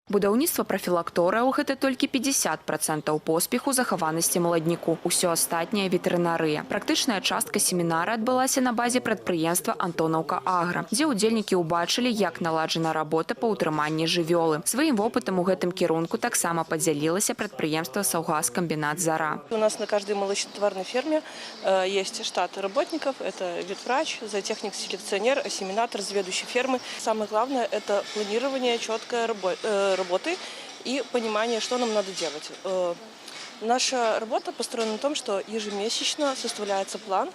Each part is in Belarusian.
Будаўніцтва прафілакторыяў – гэта толькі 50% поспеху захаванасці маладніку. Усё астатняе – ветэрынарыя. Практычная частка семінара адбылася на базе прадпрыемства «Антонаўка Агра», дзе ўдзельнікі ўбачылі, як наладжана работа па ўтрыманні жывёлы. Сваім вопытам у гэтым кірунку таксама падзялілася прадпрыемства «Саўгаскамбінат Зара». У нас на каждой молочнотоварной ферме есть штат работников. Это ветврач, зоотехник-селекционер, ассимилятор, заведующий фермы. Самое главное – это планирование, четкое работы и понимание, что нам надо делать. Наша работа построена на том, что ежемесячно составляется план,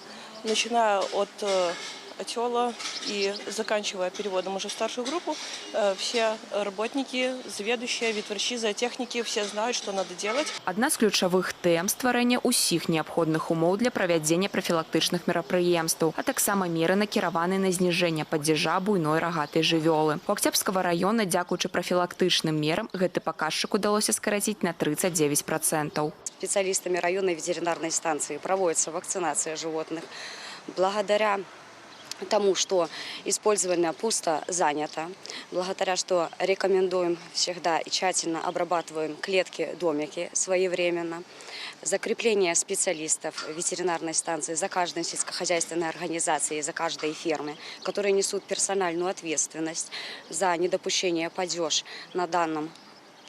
начиная от отела и заканчивая переводом уже в старшую группу. Все работники, заведующие, ветврачи, зоотехники, все знают, что надо делать. Адна з ключавых тэм – стварэнне ўсіх неабходных умоў для правядзення прафілактычных мерапрыемстваў, а таксама меры накіраваны на зніжэнне падзяжа буйной рагатай жывёлы. У Октябрьскага района, дзякуючы прафілактычным мерам, гэты паказчык удалося скараціць на 39%. Специалистами районной ветеринарной станции проводится вакцинация животных. Благодаря тому, что использование пусто занято, благодаря что рекомендуем всегда и тщательно обрабатываем клетки, домики своевременно, закрепление специалистов ветеринарной станции за каждой сельскохозяйственной организацией, за каждой фермы, которые несут персональную ответственность за недопущение падеж на данном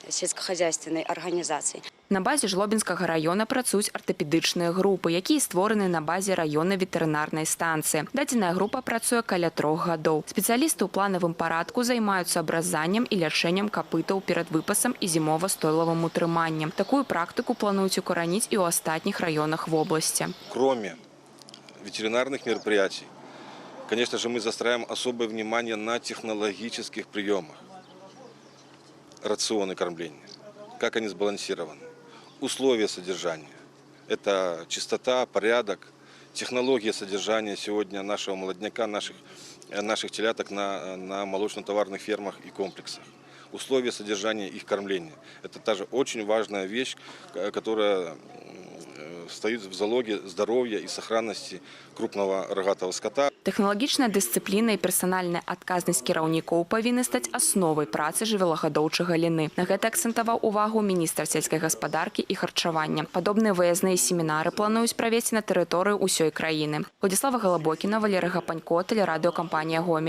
сельскохозяйственной организации. На базе Жлобінскага района працуюць артапедычныя групы, якія створаны на базе раённай ветэрынарнай станцыі. Дадзеная група працуе каля 3 гадоў. Спецыялісты ў планавым парадку займаюцца абразаннем і лячэннем капытаў перад выпасам і зімова-стойлавым утрыманнем. Такую практыку плануюць укараніць і ў астатніх раёнах вобласці. Кроме ветеринарных мероприятий, конечно же, мы заостряем особое внимание на технологических приемах. Рационы кормления, как они сбалансированы, условия содержания. Это чистота, порядок, технология содержания сегодня нашего молодняка, наших теляток на молочно-товарных фермах и комплексах. Условия содержания их кормления. Это тоже очень важная вещь, которая стоит в залоге здоровья и сохранности крупного рогатого скота. Тэхналагічная дысцыпліна і персанальная адказнасць кіраўнікоў павінны стаць асновай працы жывёлагадоўчай галіны. На гэта акцэнтаваў увагу міністр сельскай гаспадаркі і харчавання. Падобныя выязныя семінары плануюць правесці на тэрыторыі ўсёй краіны. Владислава Галабокіна, Валерый Гапанько, тэлерадыёкампанія «Гомель».